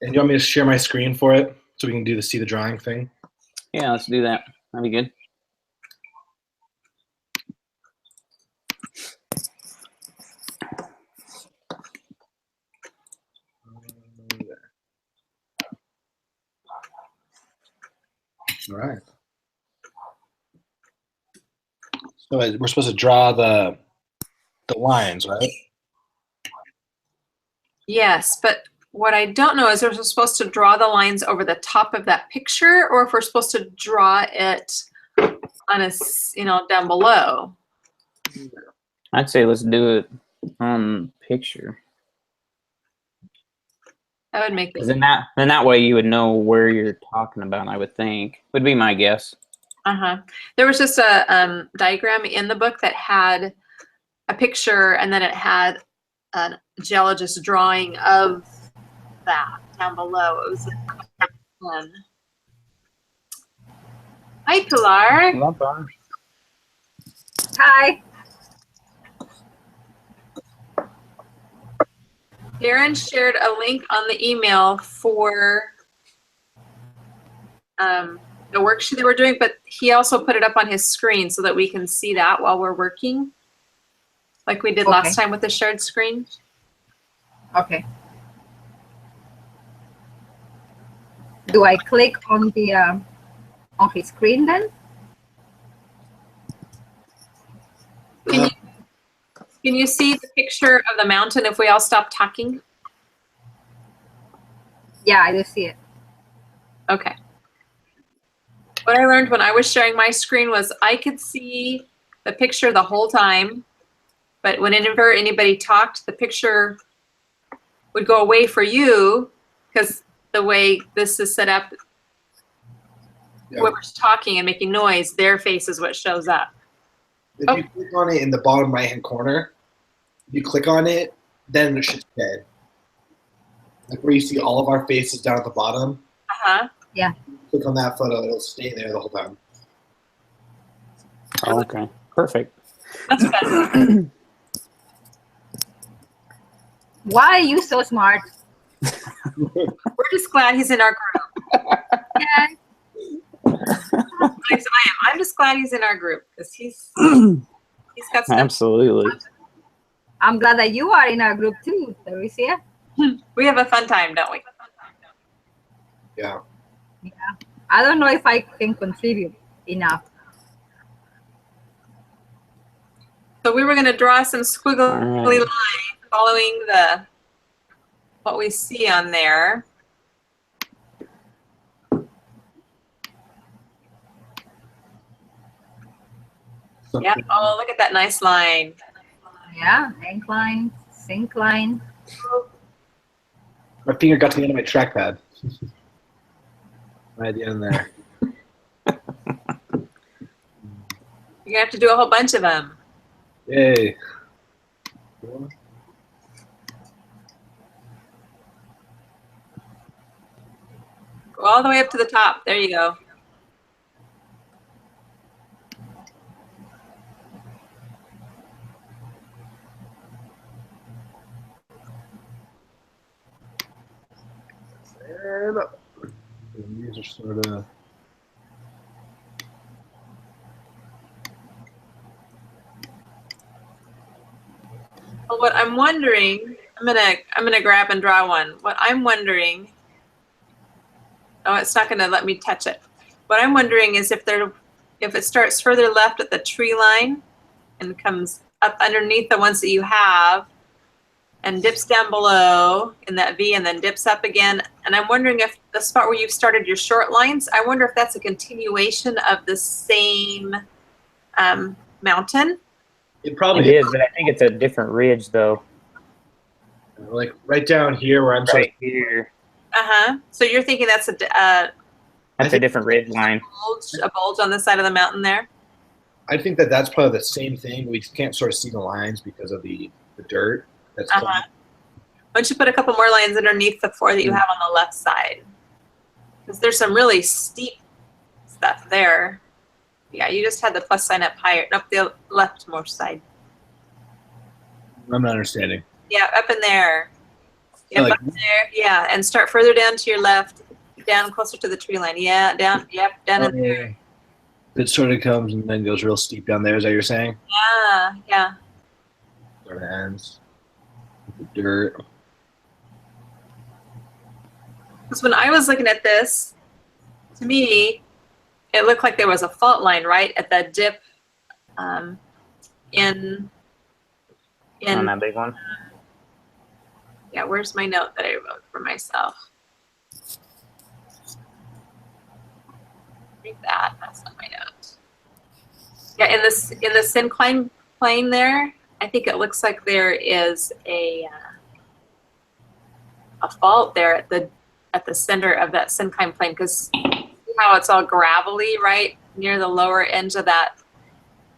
And you want me to share my screen for it so we can do the see the drawing thing? Yeah, let's do that. That'd be good. All right. So we're supposed to draw the lines, right? Yes, but what I don't know is if we're supposed to draw the lines over the top of that picture, or if we're supposed to draw it on a, down below. I'd say let's do it on picture. That would make it. Then that way you would know where you're talking about. I would think would be my guess. There was just a diagram in the book that had a picture, and then it had a geologist drawing of that down below. It was one. Hi, Pilar. Hi. Darren shared a link on the email for the worksheet that we're doing, but he also put it up on his screen so that we can see that while we're working, like we did last time with the shared screen. Okay. Do I click on the on his screen then? Can you see the picture of the mountain if we all stop talking? Yeah, I do see it. Okay. What I learned when I was sharing my screen was I could see the picture the whole time, but whenever anybody talked, the picture would go away for you because the way this is set up, whoever's talking and making noise, their face is what shows up. If you click on it in the bottom right-hand corner, if you click on it, then it should stay. Like where you see all of our faces down at the bottom. Yeah. Click on that photo, it'll stay there the whole time. Okay, perfect. That's better. Why are you so smart? We're just glad he's in our group. Yeah. I'm just glad he's in our group because he's got stuff. Absolutely. I'm glad that you are in our group too, Alicia. We have a fun time, don't we? Yeah. Yeah. I don't know if I can contribute enough. So we were going to draw some squiggly lines following what we see on there. Yeah. Oh, look at that nice line. Yeah. Incline, syncline. My finger got to the end of my trackpad. Right at the end there. You're going to have to do a whole bunch of them. Yay. Go all the way up to the top. There you go. And these are sort of. Well, what I'm wondering, I'm gonna grab and draw one. What I'm wondering, oh, it's not gonna let me touch it. What I'm wondering is if it starts further left at the tree line and comes up underneath the ones that you have and dips down below in that V and then dips up again. And I'm wondering if the spot where you've started your short lines, I wonder if that's a continuation of the same mountain. It probably is, but I think it's a different ridge though. Like right down here where I'm right here. So you're thinking that's a different ridge line. A bulge on the side of the mountain there? I think that's probably the same thing. We can't sort of see the lines because of the dirt. That's Why don't you put a couple more lines underneath the 4 that you have on the left side? Because there's some really steep stuff there. Yeah, you just had the plus sign up higher. Nope, the leftmost side. I'm not understanding. Yeah, up in there. Yep, Like- up there. Yeah, and start further down to your left, down closer to the tree line. Yeah, down. Yep, down in there. It sort of comes and then goes real steep down there. Is that what you're saying? Yeah, yeah. Sort of ends. with the dirt. Because when I was looking at this, to me, it looked like there was a fault line right at that dip in On that big one. yeah, where's my note that I wrote for myself? Read that. That's not my note. Yeah, in the syncline plane there, I think it looks like there is a fault there at the center of that syncline plane, because see how it's all gravelly right near the lower edge of that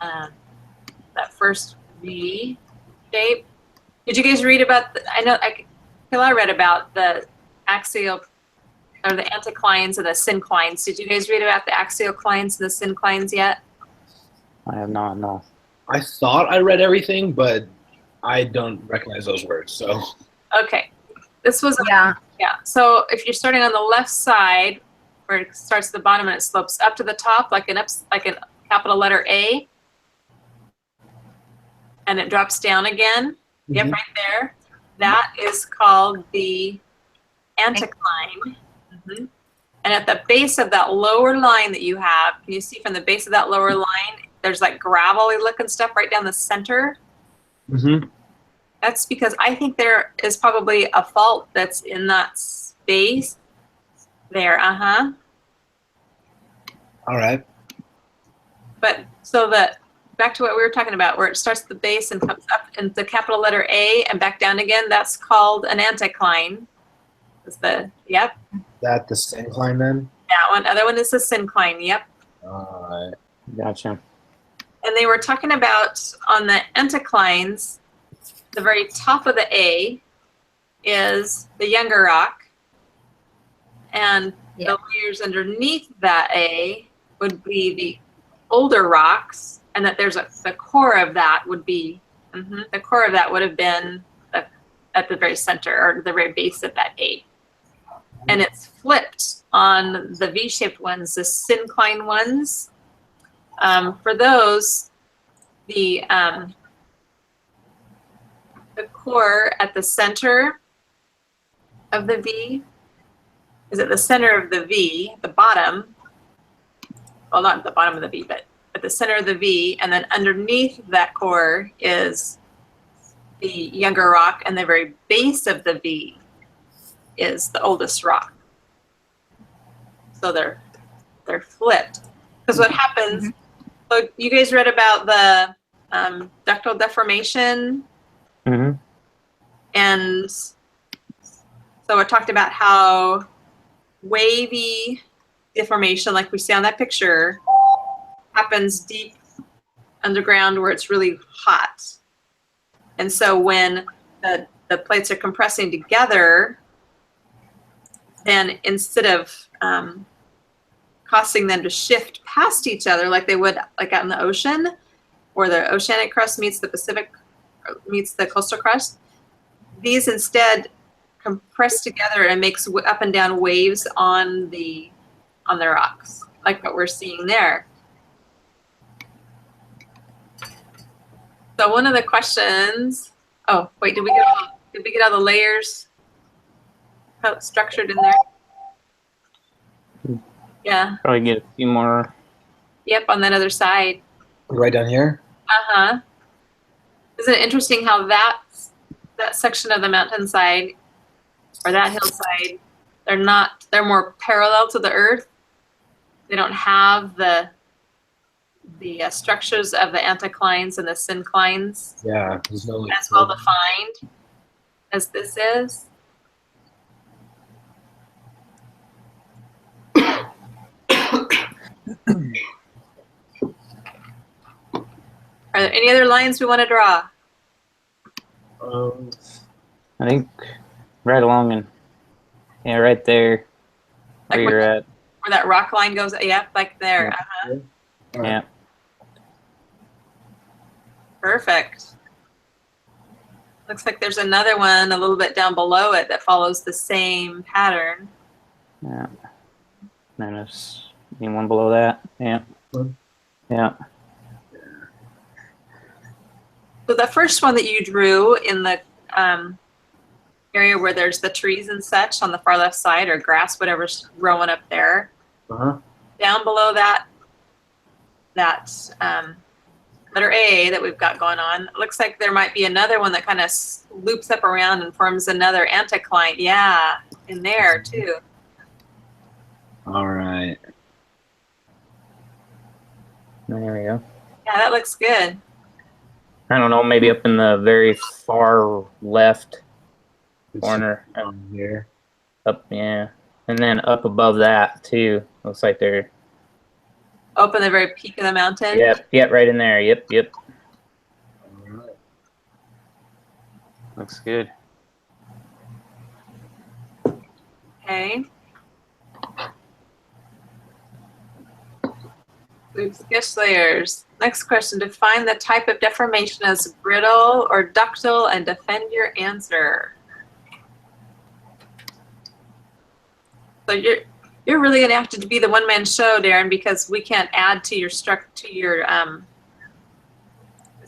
that first V shape. Did you guys read about I read about the axial or the anticlines and the synclines. Did you guys read about the axial clines and the synclines yet? I have not, no. I thought I read everything, but I don't recognize those words. So Okay. This was Yeah. yeah. So if you're starting on the left side, where it starts at the bottom and it slopes up to the top like a capital letter A, and it drops down again. Yep, Mhm. right there. That is called the anticline. Mhm. And at the base of that lower line that you have, can you see from the base of that lower line, there's like gravelly looking stuff right down the center? Mm-hmm. That's because I think there is probably a fault that's in that space there. Uh-huh. All right. But so that back to what we were talking about, where it starts at the base and comes up in the capital letter A and back down again, that's called an anticline. Is yep. That the syncline then? That one. Other one is the syncline. Yep. All right. Gotcha. And they were talking about on the anticlines, the very top of the A is the younger rock, and Yeah. the layers underneath that A would be the older rocks, and that there's the core of that would be the core of that would have been at the very center or the very base of that A. And it's flipped on the V-shaped ones, the syncline ones. For those, the core at the center of the V is at the center of the V, the bottom. Well, not at the bottom of the V, but at the center of the V, and then underneath that core is the younger rock, and the very base of the V is the oldest rock. So they're flipped. Because what happens, so you guys read about the ductile deformation, Mm-hmm. and so it talked about how wavy deformation, like we see on that picture, happens deep underground where it's really hot. And so when the plates are compressing together, then instead of causing them to shift past each other like they would like out in the ocean, where the oceanic crust meets the Pacific, meets the coastal crust, these instead compress together and makes up and down waves on the rocks, like what we're seeing there. So one of the questions, oh wait, did we get all the layers how it's structured in there? Yeah. Probably get a few more. Yep, on that other side. Right down here? Uh-huh. Isn't it interesting how that section of the mountainside or that hillside, they're more parallel to the earth. They don't have the structures of the anticlines and the synclines Yeah. There's no like. as well defined as this is. Are there any other lines we want to draw? I think right along and yeah, right there where Like you're at. Where that rock line goes, yep, like there. Yeah. Uh-huh. All right. Yeah. Perfect. Looks like there's another one a little bit down below it that follows the same pattern. Yeah. Then there's one below that. Yeah. Yeah. So the first one that you drew in the area where there's the trees and such on the far left side, or grass, whatever's growing up there. Down below that letter A that we've got going on, it looks like there might be another one that kind of loops up around and forms another anticline. Yeah, in there too. All right. There we go. Yeah, that looks good. I don't know, maybe up in the very far left corner. Here. Up, yeah. And then up above that too. Looks like they're. Up in the very peak of the mountain. Yep, right in there. Yep. All right. Looks good. Okay. Group sketch layers. Next question, define the type of deformation as brittle or ductile and defend your answer. So you're really gonna have to be the one-man show, Darren, because we can't add to your it's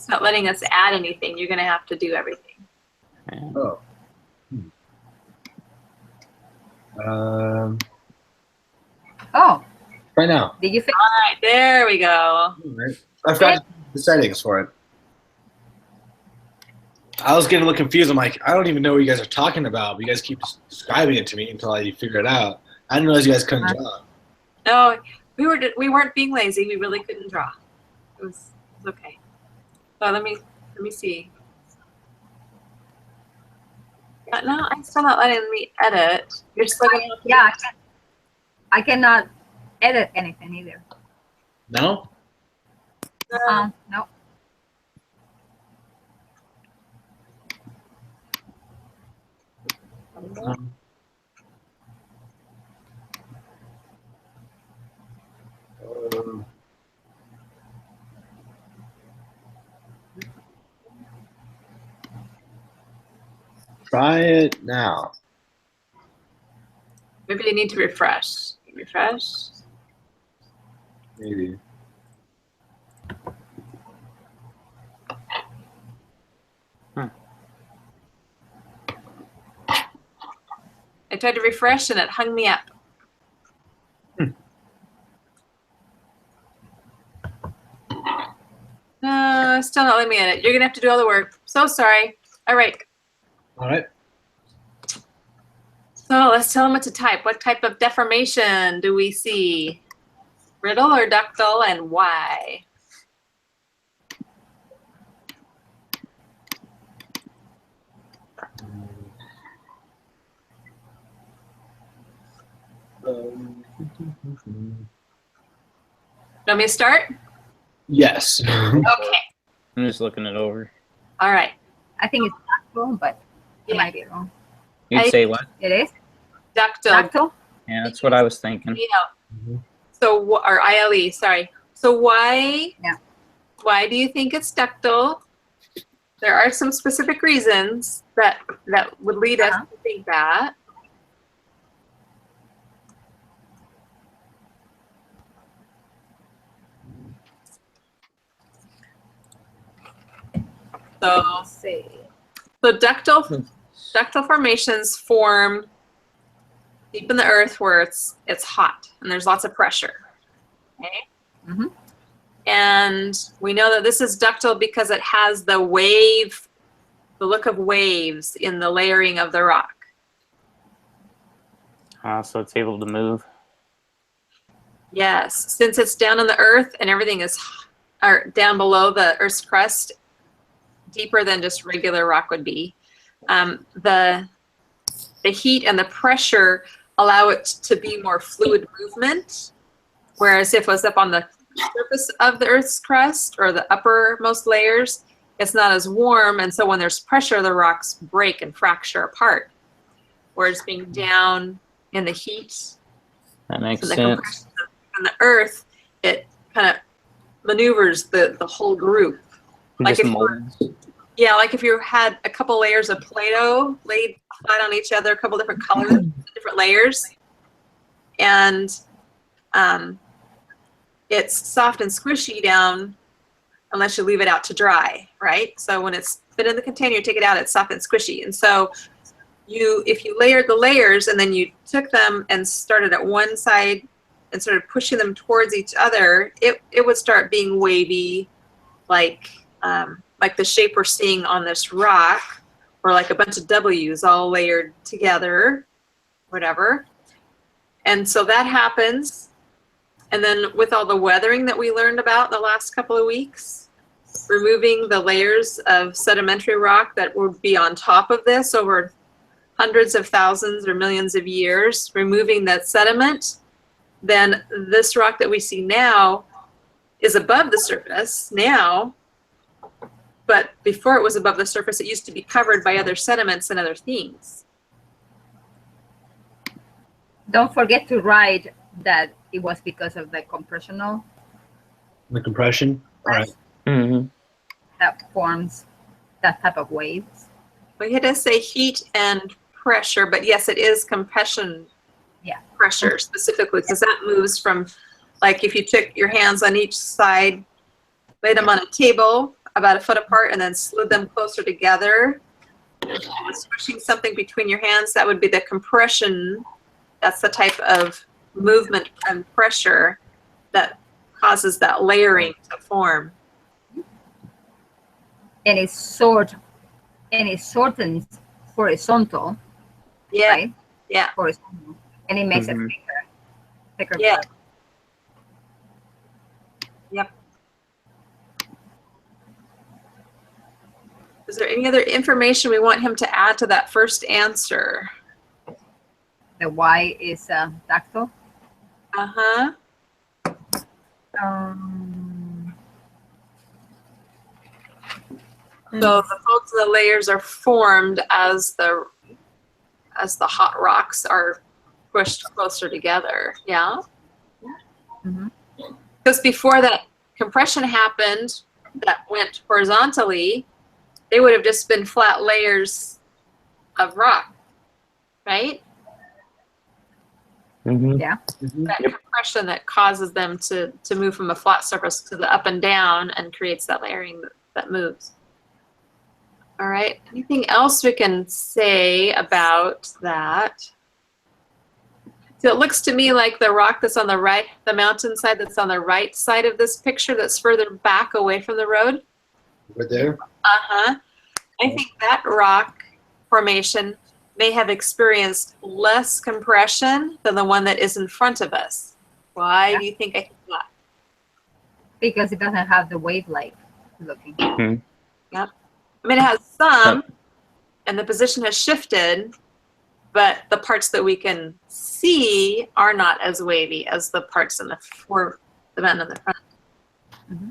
not letting us add anything. You're gonna have to do everything. Oh. Oh, Right now. did you fix? All right, there we go. All right. I've got the settings for it. I was getting a little confused. I'm like, I don't even know what you guys are talking about, but you guys keep describing it to me until I figure it out. I didn't realize you guys couldn't draw. No, we weren't being lazy. We really couldn't draw. It was okay. So let me see. No, I'm still not letting me edit. You're still gonna have to. Yeah, I cannot edit anything either. No? No. Try it now. Maybe you need to refresh. Refresh. Maybe. I tried to refresh and it hung me up. No, still not letting me edit. You're gonna have to do all the work. So sorry. All right. All right. So let's tell them what to type. What type of deformation do we see? Brittle or ductile, and why? Want me to start? Yes. Okay. I'm just looking it over. All right. I think it's ductile, but it might be wrong. You'd say what? It is Ductile. ductile. Yeah, that's what I was thinking. Yeah. So, or ILE, sorry. So why? Yeah. Why do you think it's ductile? There are some specific reasons that would lead us to think that. So, Let's see. so ductile formations form deep in the earth where it's hot and there's lots of pressure. Okay. Mm-hmm. And we know that this is ductile because it has the look of waves in the layering of the rock. So it's able to move. Yes, since it's down in the earth and everything is down below the Earth's crust, deeper than just regular rock would be. The heat and the pressure allow it to be more fluid movement, whereas if it was up on the surface of the Earth's crust or the uppermost layers, it's not as warm, and so when there's pressure, the rocks break and fracture apart. Whereas being down in the heat, That makes the sense. compression on the Earth, it kind of maneuvers the whole group. Like Just if you were- molds. Yeah, like if you had a couple layers of Play-Doh laid flat on each other, a couple different colors, different layers, and it's soft and squishy down unless you leave it out to dry, right? So when it's fit in the container, you take it out, it's soft and squishy. And so if you layered the layers and then you took them and started at one side and started pushing them towards each other, it would start being wavy, like the shape we're seeing on this rock, or like a bunch of W's all layered together, whatever. And so that happens. And then with all the weathering that we learned about the last couple of weeks, removing the layers of sedimentary rock that would be on top of this over hundreds of thousands or millions of years, removing that sediment, then this rock that we see now is above the surface now, but before it was above the surface, it used to be covered by other sediments and other things. Don't forget to write that it was because of the compressional. The compression. All right. Mm-hmm. That forms that type of waves. We had to say heat and pressure, but yes, it is compression. Yeah. Pressure specifically, because that moves from, like if you took your hands on each side, laid them on a table about a foot apart, and then slid them closer together, squishing something between your hands, that would be the compression. That's the type of movement and pressure that causes that layering to form. And it shortens horizontal. Yeah. Right? Yeah. Horizontal. And it makes it thicker. Yeah. Yep. Is there any other information we want him to add to that first answer? The Y is tactile. Uh-huh. So the folds of the layers are formed as the hot rocks are pushed closer together. Yeah. Because before that compression happened, that went horizontally, they would have just been flat layers of rock, right? Mm-hmm. Yeah. That compression that causes them to move from a flat surface to the up and down and creates that layering that moves. All right. Anything else we can say about that? So it looks to me like the rock that's on the right, the mountainside that's on the right side of this picture that's further back away from the road. Right there. Uh-huh. I think that rock formation may have experienced less compression than the one that is in front of us. Why do you think I think that? Because it doesn't have the wave-like looking. Mm-hmm. Yep. I mean, it has some, and the position has shifted, but the parts that we can see are not as wavy as the parts in the bend in the front. Mm-hmm.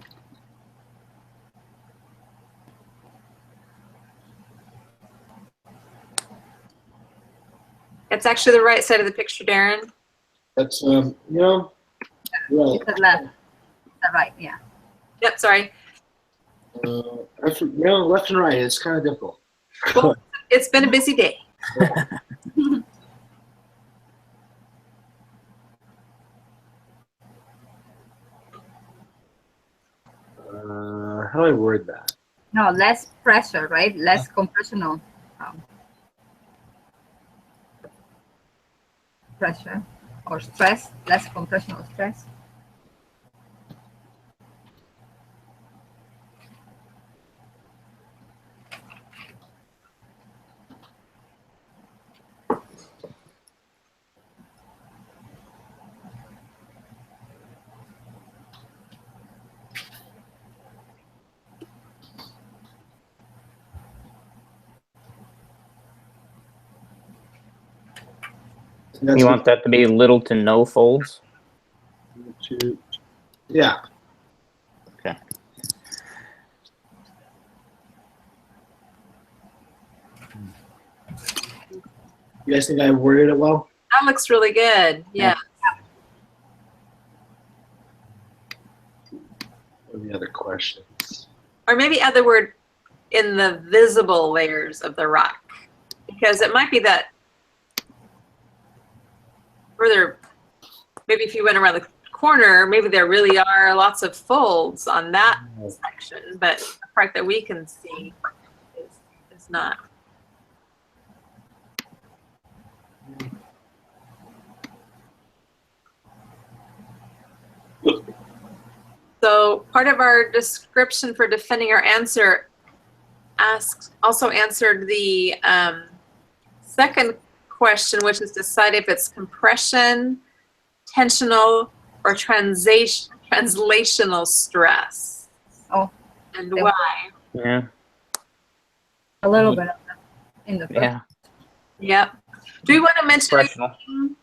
It's actually the right side of the picture, Darren. That's right. It's the left. The right, yeah. Yep, sorry. Left and right. It's kind of difficult. Well, it's been a busy day. How do I word that? No, less pressure, right? Less compressional pressure or stress, less compressional stress. You want that to be little to no folds? Yeah. Okay. You guys think I worded it well? That looks really good. Yeah. Any other questions? Or maybe add the word in the visible layers of the rock, because it might be that further, maybe if you went around the corner, maybe there really are lots of folds on that section, but the part that we can see is not. So part of our description for defending our answer also answered the second question, which is decide if it's compression, tensional, or translational stress. Oh. And why? Yeah. A little bit in the first. Yeah. Yep. Do we want to mention anything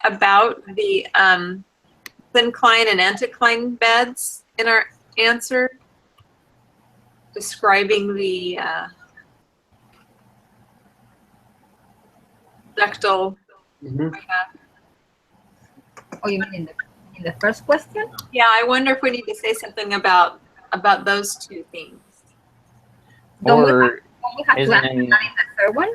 about the syncline and anticline beds in our answer? Describing the ductile. Oh, you mean in the first question? Yeah, I wonder if we need to say something about those two things. Don't we Or have to isn't answer that in- in the third one?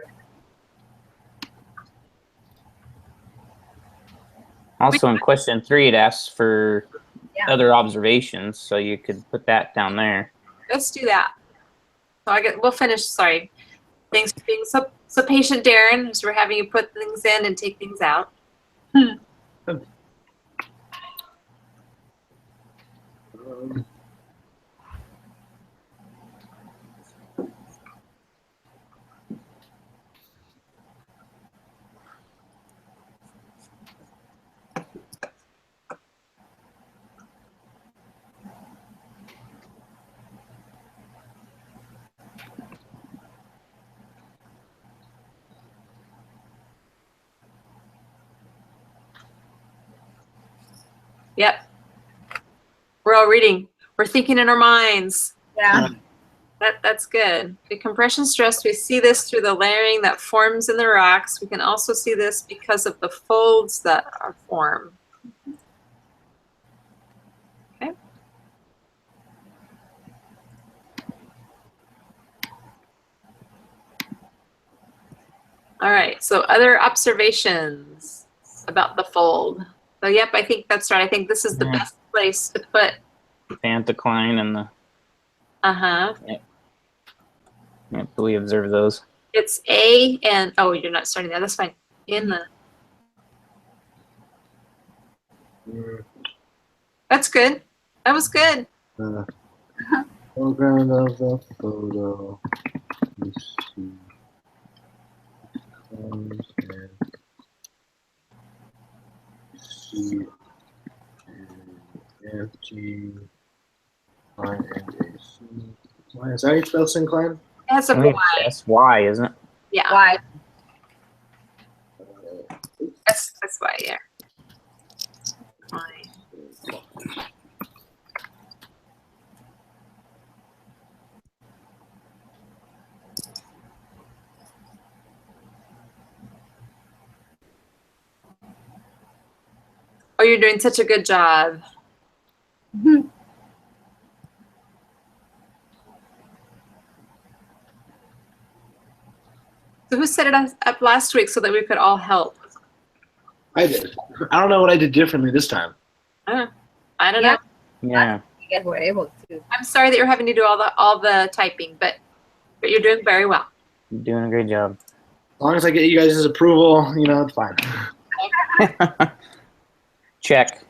also in question 3, it asks for Yeah. other observations, so you could put that down there. Let's do that. So we'll finish. Sorry. Thanks for being so patient, Darren, as we're having you put things in and take things out. Yep. We're all reading. We're thinking in our minds. Yeah. That's good. The compression stress, we see this through the layering that forms in the rocks. We can also see this because of the folds that are formed. Okay. All right, so other observations about the fold. So yep, I think that's right. I think this is the best place to put. The anticline and the. Uh-huh. Yeah, we observe those. It's A and, oh, you're not starting there. That's fine. In the. That's good. That was good. Foreground of the photo. Let's see. See empty. Is that how you spell syncline? That's a I think Y. that's Y, isn't it? Yeah. Why? That's why, yeah. Y. Oh, you're doing such a good job. So who set it up last week so that we could all help? I did. I don't know what I did differently this time. I don't Yeah. know. Yeah. You guys were able to. I'm sorry that you're having to do all the typing, but you're doing very well. You're doing a great job. As long as I get you guys' approval, it's fine. Check.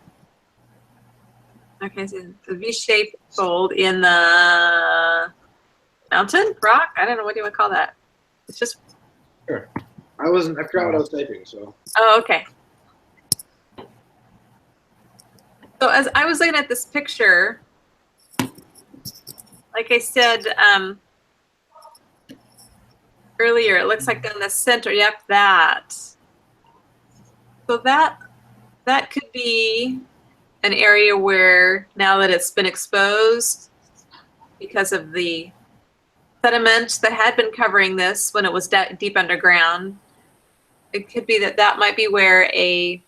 Okay, so the V-shaped fold in the mountain rock. I don't know, what do you want to call that? It's just. Sure. I forgot what I was typing, so. Oh, okay. So as I was looking at this picture, like I said earlier, it looks like in the center, yep, that. So that could be an area where now that it's been exposed because of the sediment that had been covering this when it was deep underground, it could be that might be where a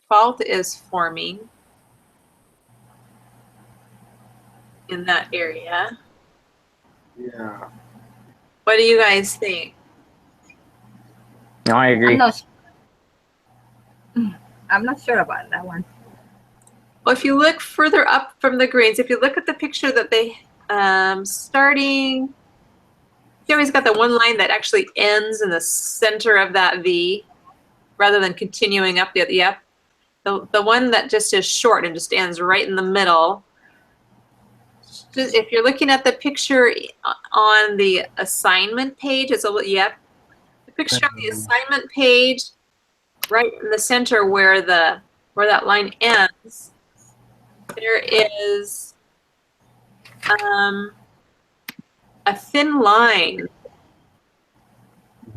fault is forming in that area. Yeah. What do you guys think? No, I agree. I'm not sure about that one. Well, if you look further up from the greens, if you look at the picture that they starting, you always got the one line that actually ends in the center of that V, rather than continuing up the other. Yep, the one that just is short and just ends right in the middle. If you're looking at the picture on the assignment page, it's a little, yep. The picture on the assignment page, right in the center where that line ends, there is a thin line.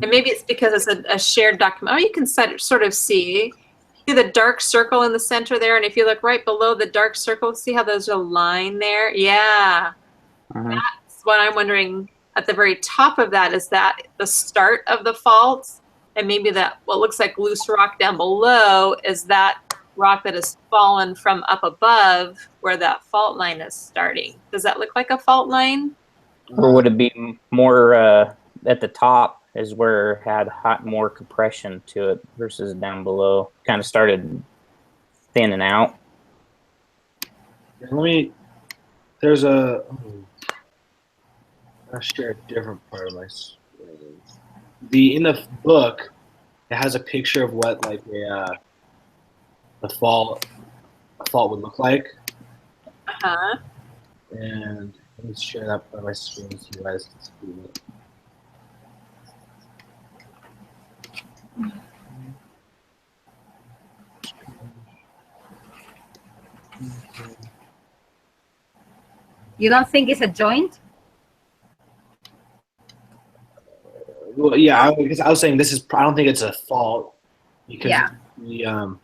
And maybe it's because it's a shared document. Oh, you can sort of see the dark circle in the center there. And if you look right below the dark circle, see how there's a line there? Yeah. That's what I'm wondering. At the very top of that, is that the start of the fault? And maybe that what looks like loose rock down below is that rock that has fallen from up above where that fault line is starting. Does that look like a fault line? Or would it be more at the top is where it had more compression to it versus down below? Kind of started thinning out. There's a, I'll share a different part of my screen. In the book, it has a picture of what like a fault would look like. And let me share that part of my screen so you guys can see it. You don't think it's a joint? Well, yeah, because I was saying this is. I don't think it's a fault because You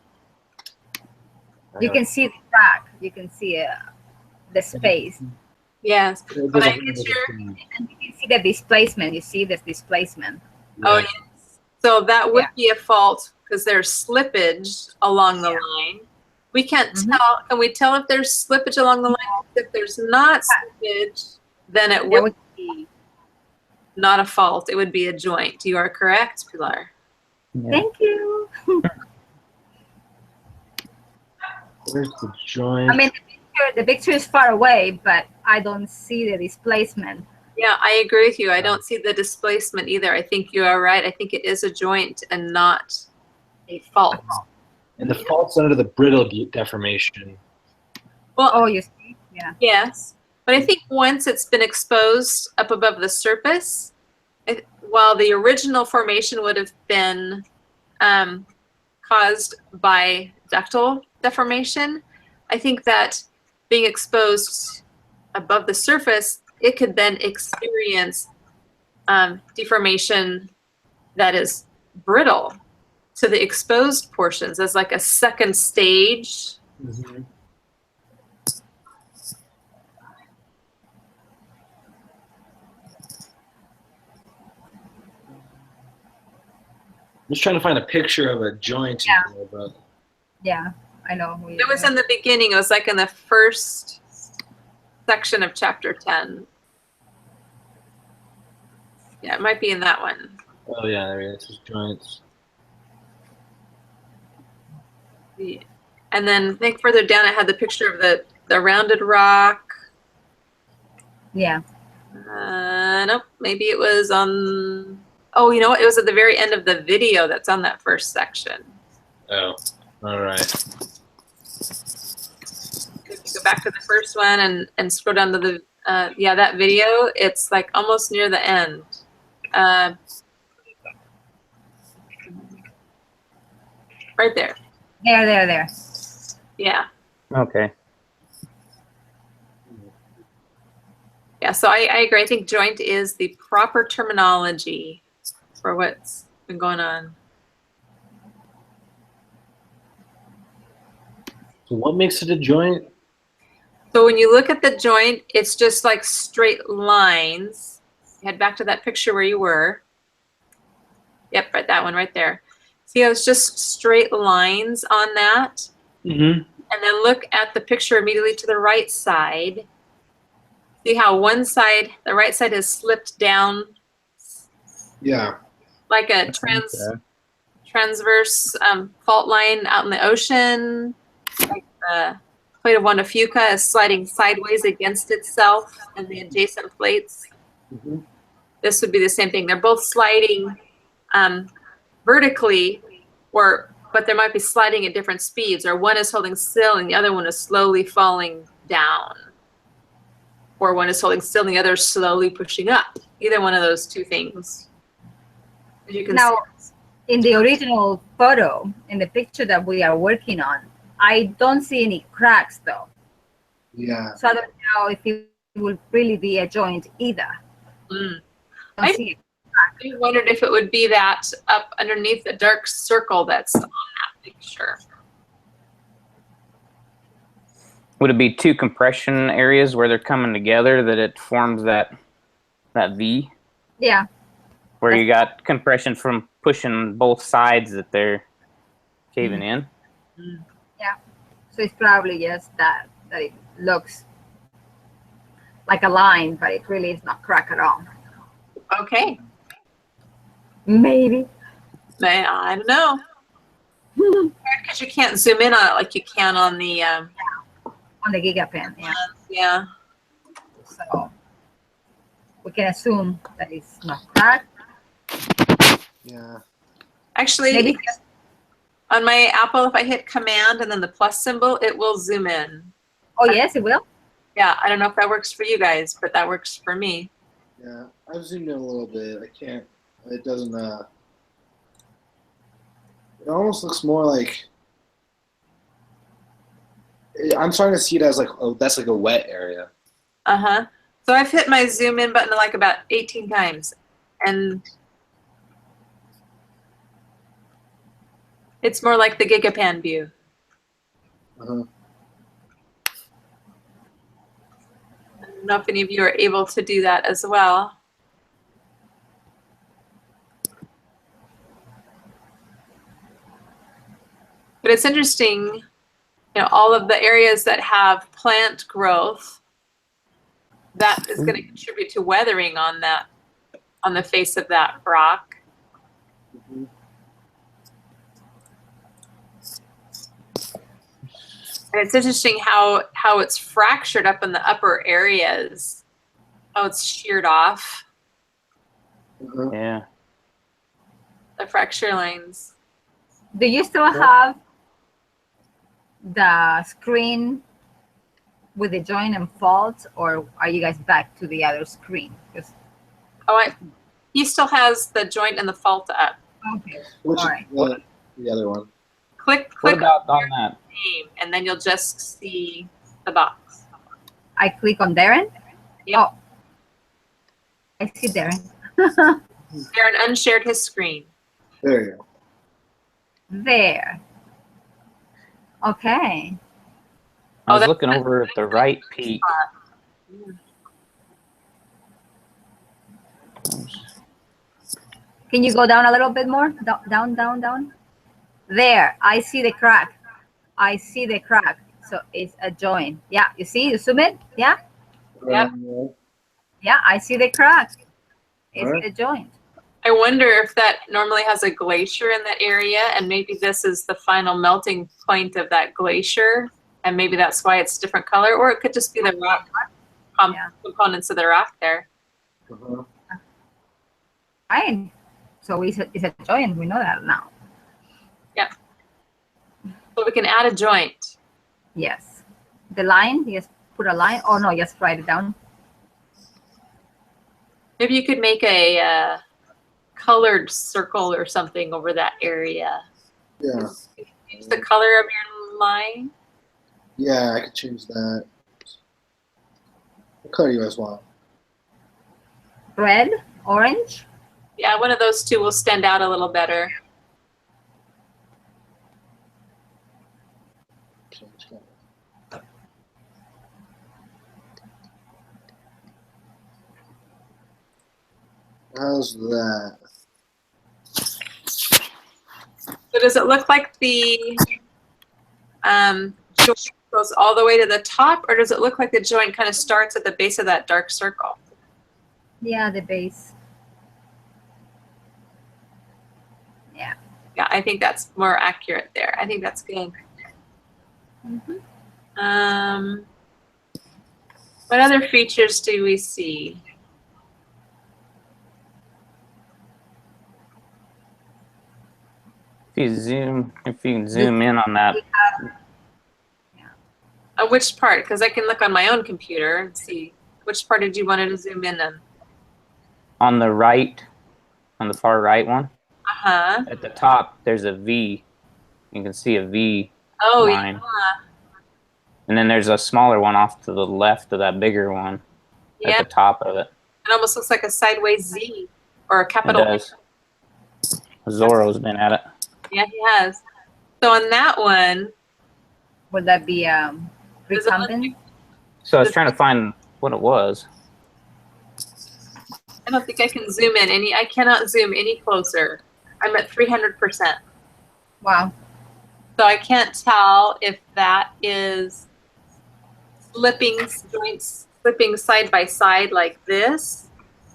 can see the crack. You can see the space. Yes. But I get And you can see the displacement. You see this displacement. Yeah. Oh, yes. So that would be a fault because there's slippage along the line. We can't tell. Can we tell if there's slippage along the line? If there's not slippage, then it would be not a fault. It would be a joint. You are correct, Pilar. Yeah. Thank you. Where's the joint? I mean, the picture is far away, but I don't see the displacement. Yeah, I agree with you. I don't see the displacement either. I think you are right. I think it is a joint and not a fault. And the fault's under the brittle deformation. Well, Oh, you see? Yeah. yes. But I think once it's been exposed up above the surface, while the original formation would have been caused by ductile deformation, I think that being exposed above the surface, it could then experience deformation that is brittle to the exposed portions as like a second stage. I'm just trying to find a picture of a joint. Yeah, I know. It was in the beginning. It was like in the first section of chapter 10. Yeah, it might be in that one. Oh yeah, there it is. Joints. And then I think further down it had the picture of the rounded rock. Yeah. Nope, maybe it was on, oh, you know what? It was at the very end of the video that's on that first section. Oh, all right. If you go back to the first one and scroll down to the, that video, it's like almost near the end. Right there. There. Yeah. Okay. Yeah, so I agree. I think joint is the proper terminology for what's been going on. So what makes it a joint? So when you look at the joint, it's just like straight lines. Head back to that picture where you were. Yep, right, that one right there. See how it's just straight lines on that? Mm-hmm. And then look at the picture immediately to the right side. See how one side, the right side has slipped down Yeah. Like a transverse fault line out in the ocean. Like the plate of Juan de Fuca is sliding sideways against itself and the adjacent plates. Mm-hmm. This would be the same thing. They're both sliding vertically, but there might be sliding at different speeds, or one is holding still and the other one is slowly falling down. Or one is holding still and the other is slowly pushing up. Either one of those two things. As you can Now, see. in the original photo, in the picture that we are working on, I don't see any cracks though. Yeah. So I don't know if it will really be a joint either. I See it. wondered if it would be that up underneath the dark circle that's on that picture. Would it be two compression areas where they're coming together that it forms that V? Yeah. Where you got compression from pushing both sides that they're caving in? Yeah. So it's probably just that it looks like a line, but it really is not crack at all. Okay. Maybe. I don't know. Because you can't zoom in on it like you can on the On the GigaPen, yeah. yeah. So we can assume that it's not cracked. Yeah. Actually, Maybe. on my Apple, if I hit Command and then the plus symbol, it will zoom in. Oh yes, it will. Yeah, I don't know if that works for you guys, but that works for me. Yeah. I've zoomed in a little bit. I can't. It doesn't. It almost looks more like. I'm starting to see it as like, oh, that's like a wet area. Uh-huh. So I've hit my zoom in button like about 18 times, and it's more like the GigaPan view. Uh-huh. I don't know if any of you are able to do that as well. But it's interesting, all of the areas that have plant growth, that is going to contribute to weathering on the face of that rock. Mm-hmm. And it's interesting how it's fractured up in the upper areas. How it's sheared off. Uh-huh. Yeah. The fracture lines. Do you still have the screen with the joint and faults, or are you guys back to the other screen? He still has the joint and the fault up. Okay. Which All right. the other one? Click What about on on that? name, and then you'll just see the box. I click on Darren. Yep. Oh, I see Darren. Darren unshared his screen. There you go. There. Okay. I was that's- looking over at the right peak. Can you go down a little bit more? Down, down, down. There. I see the crack. I see the crack. So it's a joint. Yeah. You see? You zoom in? Yeah. Yep. Yeah. I see the crack. It's Alright. a joint. I wonder if that normally has a glacier in that area, and maybe this is the final melting point of that glacier, and maybe that's why it's different color, or it could just be the rock components of the rock there. Uh-huh. Fine. So it's a joint. We know that now. So we can add a joint. Yes. The line. Just put a line. Oh no, just write it down. Maybe you could make a colored circle or something over that area. Yeah. Change the color of your line. Yeah, I could change that. What color do you guys want? Red, orange. Yeah, one of those two will stand out a little better. Change color. How's that? So does it look like the joint goes all the way to the top, or does it look like the joint kind of starts at the base of that dark circle? Yeah, the base. Yeah, I think that's more accurate there. I think that's good. What other features do we see? If you can zoom in on that. Which part? Because I can look on my own computer and see. Which part did you want to zoom in on? On the right, on the far right one. Uh-huh. At the top, there's a V. You can see a V line. Yeah. And then there's a smaller one off to the left of that bigger one at the top of it. It almost looks like a sideways Z or a It capital. does. Zorro's been at it. Yeah, he has. So on that one, Would that be recumbent? So I was trying to find what it was. I don't think I can zoom in any. I cannot zoom any closer. I'm at 300%. Wow. So I can't tell if that is slipping joints slipping side by side like this,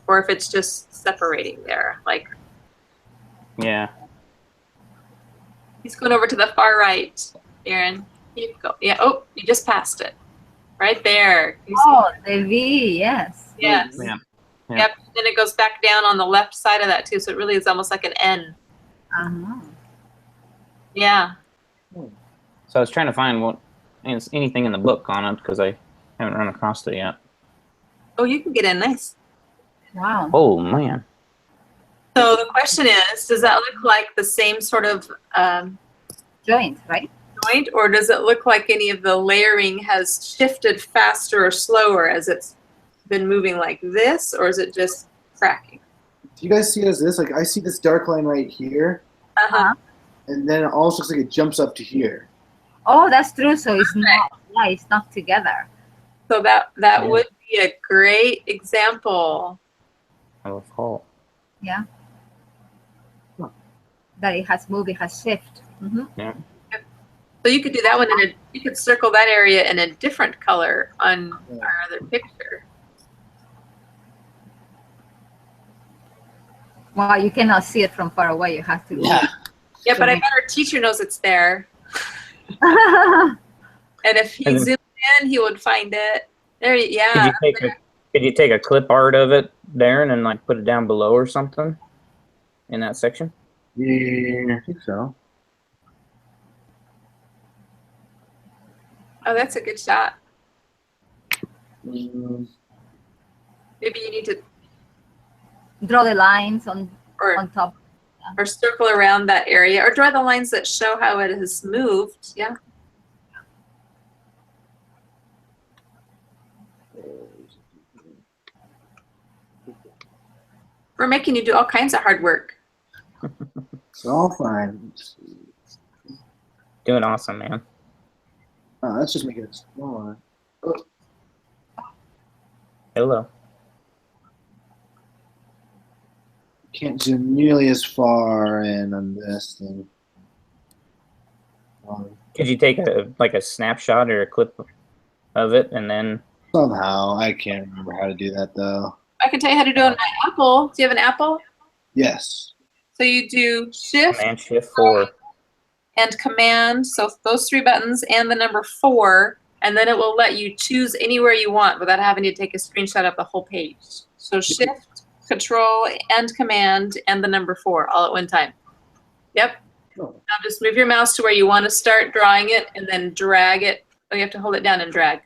or if it's just separating there. Like, Yeah. he's going over to the far right, Aaron. You go. Yeah. Oh, you just passed it. Right there. You see? Oh, the V, yes. Yes. Yeah. Yeah. Yep. Then it goes back down on the left side of that too. So it really is almost like an N. Uh-huh. Yeah. So I was trying to find anything in the book on it because I haven't run across it yet. Oh, you can get in nice. Wow. Oh man. So the question is, does that look like the same sort of Joint, right? joint, or does it look like any of the layering has shifted faster or slower as it's been moving like this, or is it just cracking? Do you guys see it as this? Like, I see this dark line right here, Uh-huh. and then it almost looks like it jumps up to here. Oh, that's true. So it's not, yeah, it's not together. So that would be a great example. Of a fault. Yeah. That it has moved, it has shifted. Mm-hmm. Yeah. So you could do that one you could circle that area in a different color on our other picture. Wow, you cannot see it from far away. You have to. Yeah. Yeah, but I bet our teacher knows it's there. Yeah. And if he zoomed in, he would find it. There, yeah. Could you take a clip art of it, Darren, and like put it down below or something in that section? Yeah, I think so. Oh, that's a good shot. Mm, Maybe you need to Draw the lines on top. or circle around that area, or draw the lines that show how it has moved. Yeah. We're making you do all kinds of hard work. it's all fine. Doing awesome, man. Let's just make it smaller. Oh, Hello. can't zoom nearly as far in on this thing. Could you take a snapshot or a clip of it and then? Somehow, I can't remember how to do that though. I can tell you how to do it on my Apple. Do you have an Apple? Yes. So you do Shift Command Shift 4. and Command, so those three buttons and the number 4, and then it will let you choose anywhere you want without having to take a screenshot of the whole page. So Shift, Control, and Command, and the number 4 all at one time. Yep. Oh. Now just move your mouse to where you want to start drawing it, and then drag it. Oh, you have to hold it down and drag.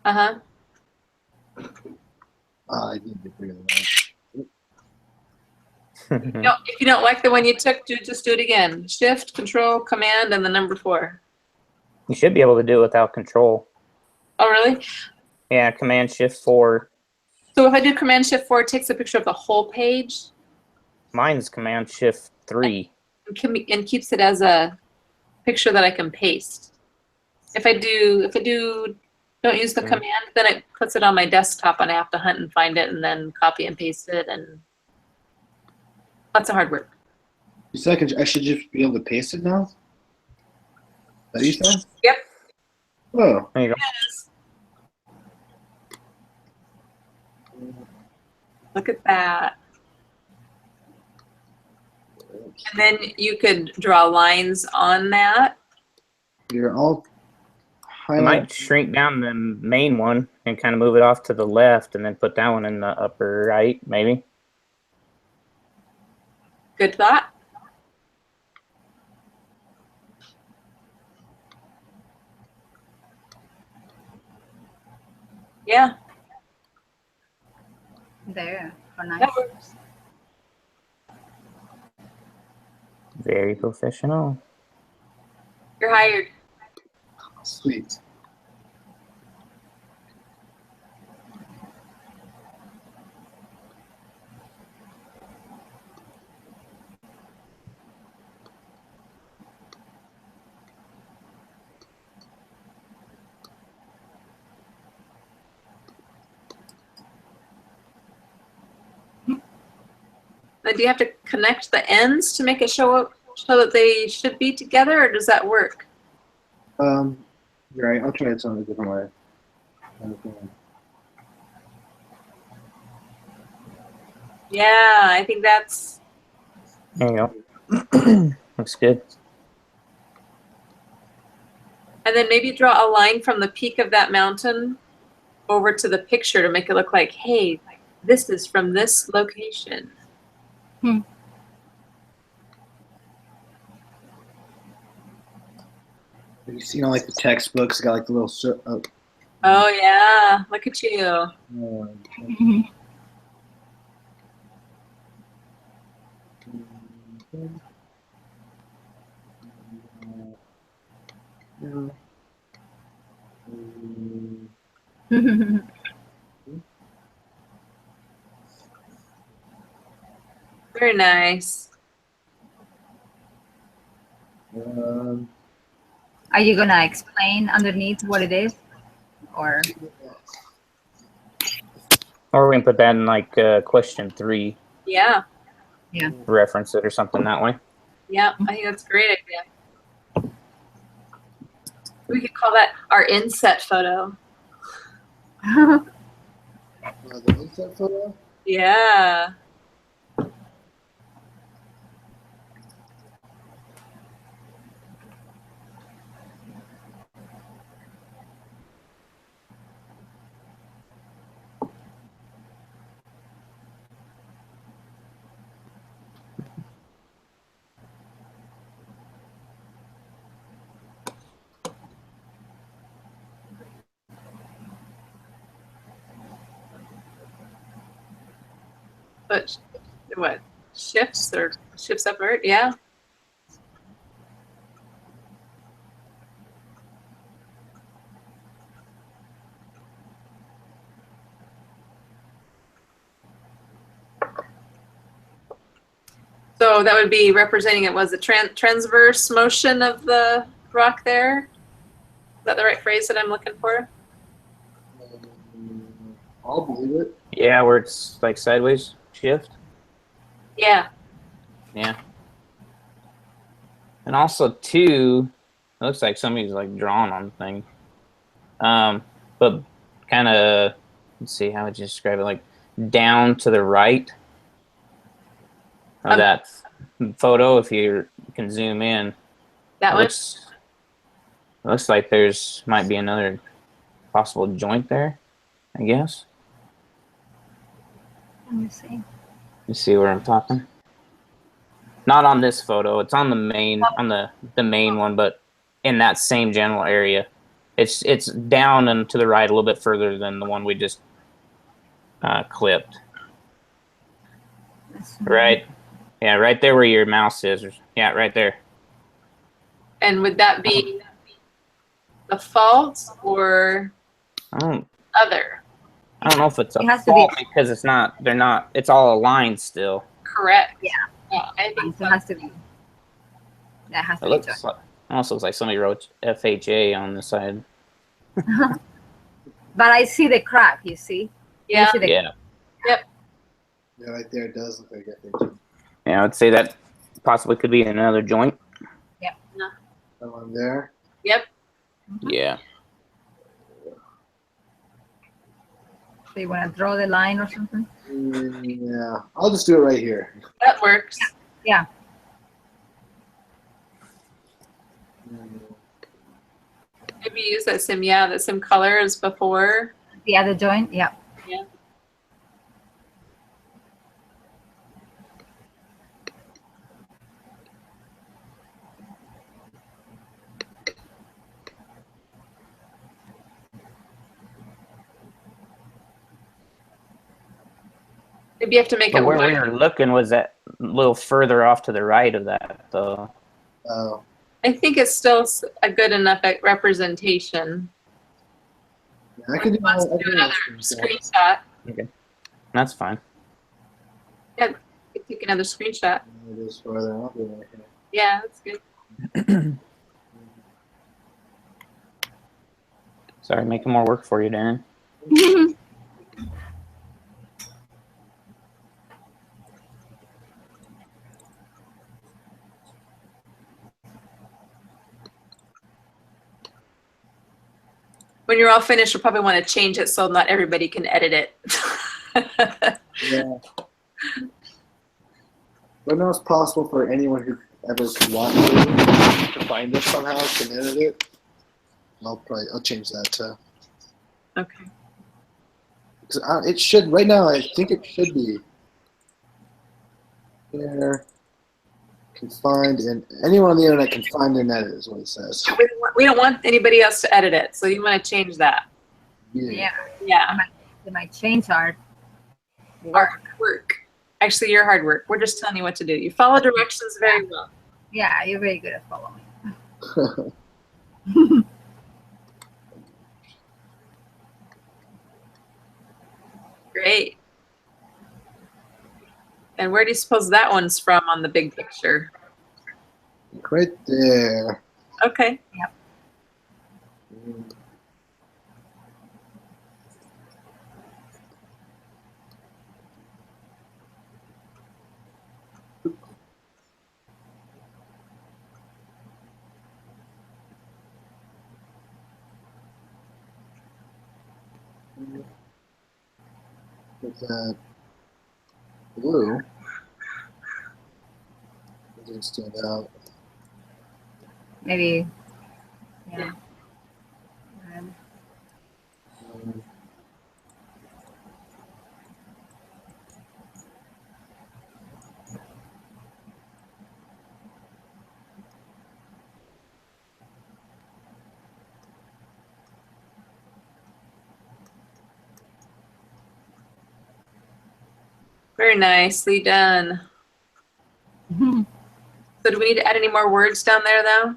Uh-huh. I need to figure that out. No, if you don't like the one you took, just do it again. Shift, Control, Command, and the number 4. You should be able to do it without control. Oh, really? Yeah, Command Shift 4. So if I do Command Shift 4, it takes a picture of the whole page Mine's Command Shift 3. and keeps it as a picture that I can paste. If I don't use the command, then it puts it on my desktop and I have to hunt and find it and then copy and paste it, and lots of hard work. You said I should just be able to paste it now? Is that what you said? Yep. Oh. There you go. Yes. Look at that. And then you could draw lines on that. You're all I highlight. might shrink down the main one and kind of move it off to the left and then put that one in the upper right, maybe. Good thought. Yeah, There. How nice. that works. Very professional. You're hired. Sweet. Now, do you have to connect the ends to make it show up so that they should be together, or does that work? You're right. I'll try it some a different way. Yeah, I think that's There you go. Looks good. and then maybe draw a line from the peak of that mountain over to the picture to make it look like, hey, this is from this location. Have you seen all like the textbooks? Got like the little. Oh yeah, look at you. Very nice. Are you gonna explain underneath what it is, or? Or we can put that in like question 3, Yeah, reference it or something that way. yeah, I think that's a great idea. We could call that our inset photo. The inset photo? Yeah. But what? Shifts or shifts upward? Yeah. So that would be representing it was the transverse motion of the rock there. Is that the right phrase that I'm looking for? I'll believe it. Yeah, where it's like sideways shift. Yeah. Yeah. And also too, it looks like somebody's like drawn on the thing. But kind of, let's see, how would you describe it? Like down to the right of that photo, if you can zoom in. That one? Looks like there's might be another possible joint there, I guess. Let me see. You see where I'm talking? Not on this photo. It's on the main, on the main one, but in that same general area. It's down and to the right a little bit further than the one we just clipped. Right. Yeah, right there where your mouse is. Yeah, right there. And would that be the fault or other? I don't know if it's a It has to fault be. because it's not. They're not. It's all aligned still. Correct. Yeah. I think It so. has to be. That has to It be. looks like, almost looks like somebody wrote FHA on the side. But I see the crack. You see? Yeah. You see the Yeah. Yep. Yeah, right there. It does look like it there too. Yeah, I would say that possibly could be another joint. That one there. Yep. Yeah. So you want to draw the line or something? Yeah, I'll just do it right here. That works. Yeah. Maybe use that same color as before. The other joint, yeah. Yeah. Maybe you have to make But it where we white. were looking was that a little further off to the right of that, though. Oh, I think it's still a good enough representation. I could do Let's do another screenshot. Okay, that's fine. Yeah, take another screenshot. It is farther. I'll do it right here. Yeah, that's good. Sorry, making more work for you, Darren. When you're all finished, you'll probably want to change it so not everybody can edit it. Yeah. But now it's possible for anyone who ever could want to find this somehow can edit it. I'll change that to. Okay. Because it should right now. I think it should be. There. Can find and anyone on the internet can find and edit is what it says. We don't want anybody else to edit it, so you want to change that. Yeah. Yeah. They might change our Hard work. Actually, your hard work. We're just telling you what to do. You follow directions very well. Yeah, you're very good at following. Great. And where do you suppose that one's from on the big picture? Right there. Okay. Yep. With that blue, it didn't stand out. Maybe. Yeah. Very nicely done. So do we need to add any more words down there, though?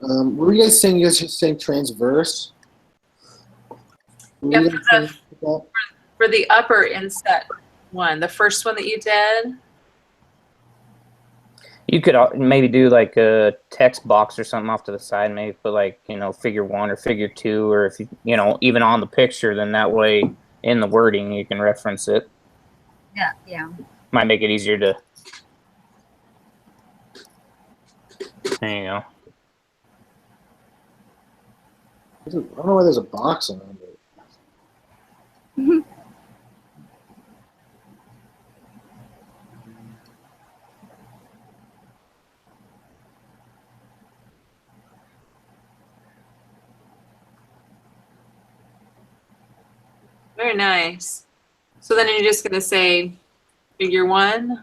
What were you guys saying? You guys just saying transverse? Yeah, for the upper inset one, the first one that you did. You could maybe do like a text box or something off to the side, maybe put like, figure 1 or figure 2, or if even on the picture, then that way in the wording you can reference it. Yeah. Might make it easier to. There you go. I don't know why there's a box around it. Very nice. So then you're just going to say figure 1.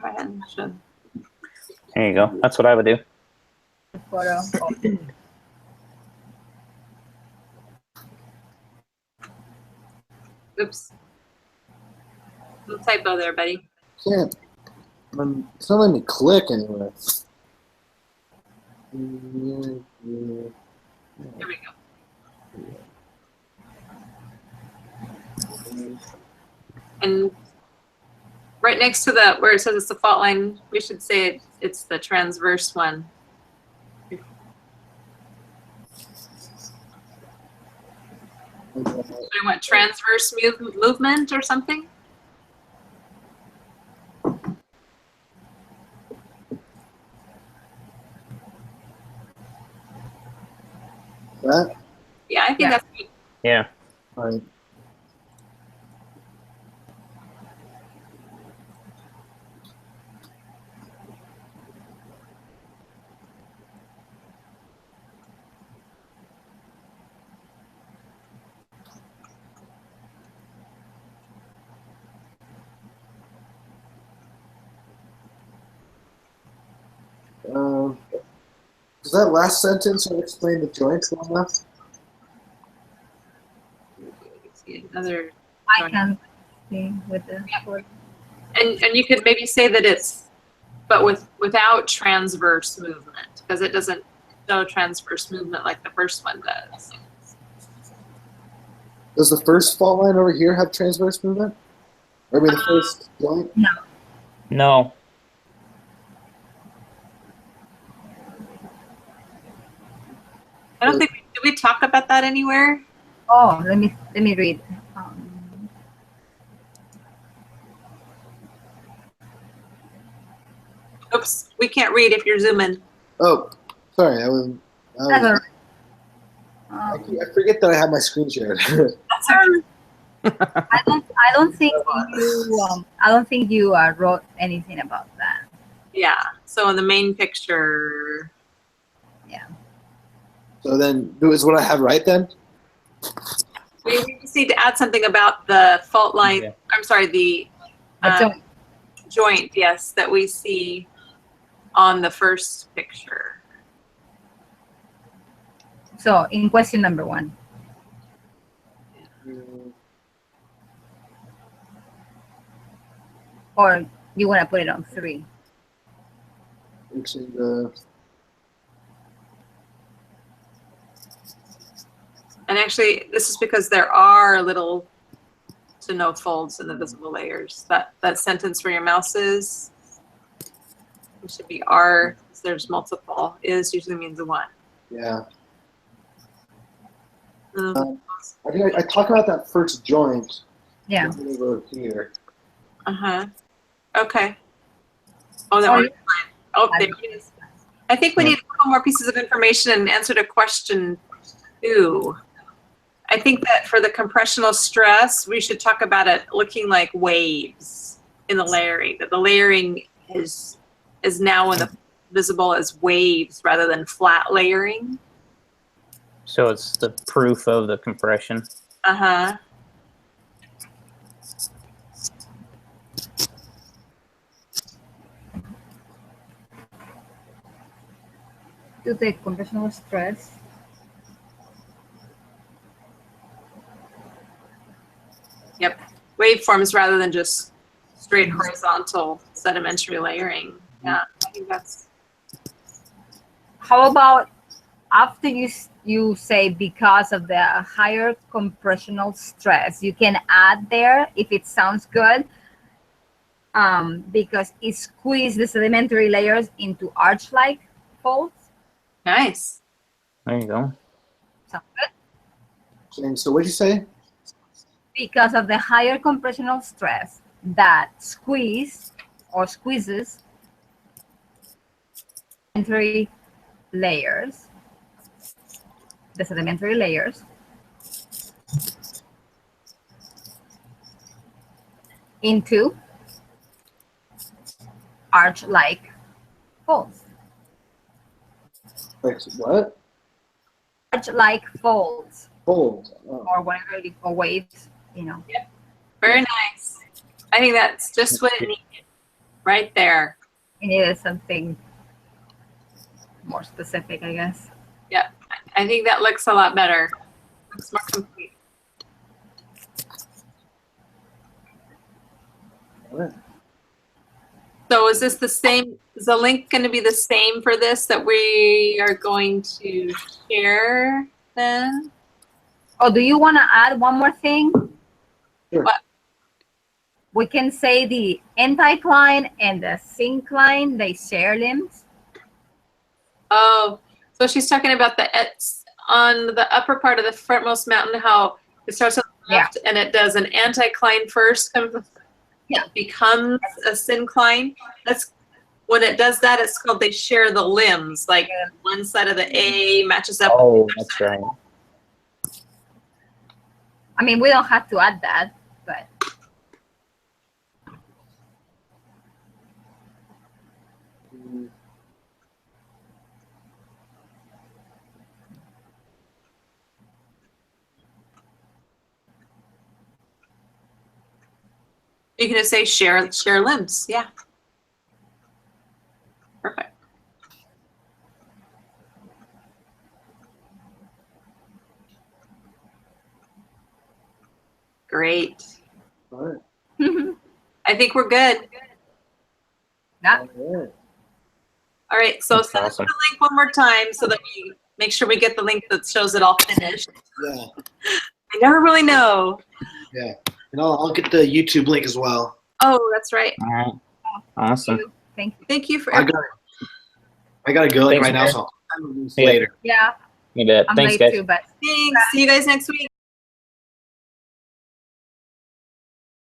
There you go. That's what I would do. Photo. Oops. Little typo there, buddy. Can't. It's not letting me click anywhere. There we go. And right next to the where it says it's the fault line, we should say it's the transverse one. So you want transverse movement or something? That? Yeah, I think that's good. Yeah. All right. Does that last sentence explain the joints well enough? See another. I can see with the And you could maybe say that it's, but without transverse movement, because it doesn't show transverse movement like the first one does. Does the first fault line over here have transverse movement? Or I mean, the first joint? No. I don't think, did we talk about that anywhere? Oh, let me read. Oops, we can't read if you're zooming. Oh, sorry. I That's all I right. forget that I have my screen shared. That's okay. I don't think you wrote anything about that. Yeah, so in the main picture, So then, is what I have right then? we just need to add something about the fault line. Yeah. I'm sorry, the joint, yes, that we see on the first picture. So in question number 1. Or you want to put it on 3? It's in the. And actually, this is because there are little to no folds in the visible layers. That sentence where your mouse is, it should be R, because there's multiple. Is usually means a 1. Yeah. Mm-hmm. I think I talk about that first joint. Yeah. Over here. Okay. Oh, that one. Oh, there it is. I think we need a couple more pieces of information and answer to question 2. I think that for the compressional stress, we should talk about it looking like waves in the layering. That the layering is now visible as waves rather than flat layering. So it's the proof of the compression. To the compressional stress. Yep. Waveforms rather than just straight horizontal sedimentary layering. Yeah, I think that's. How about after you say because of the higher compressional stress, you can add there if it sounds good, because it squeezed the sedimentary layers into arch-like folds. Nice. There you go. Sound good? So what did you say? Because of the higher compressional stress that squeezes sedimentary layers, the sedimentary layers into arch-like folds. Like what? Arch-like folds. Folds. Oh. Or whatever, or waves, Yep. Very nice. I think that's just what it needed. Right there. It needed something more specific, I guess. Yep. I think that looks a lot better. Looks more complete. Right. So is this the same? Is the link going to be the same for this that we are going to share then? Oh, do you want to add one more thing? Sure. What? We can say the anticline and the syncline, they share limbs. Oh, so she's talking about on the upper part of the frontmost mountain, how it starts on the left and it does an anticline first, it becomes a syncline. That's when it does that, it's called they share the limbs. Like one side of the A matches up. Oh, with the other that's side. right. I mean, we don't have to add that, but You can just say share limbs. Yeah. Perfect. Great. All right. I think we're good. Yeah. All right. All right, so That's send us awesome. the link one more time so that we make sure we get the link that shows it all finished. Yeah. I never really know. Yeah. And I'll get the YouTube link as well. Oh, that's right. All right. Awesome. Thank you. Thank you for I gotta go like Thanks, right now, man. so I'll see you Yeah. later. Yeah, You bet. I'm Thanks, late guys. too, but Thanks. See you guys next week.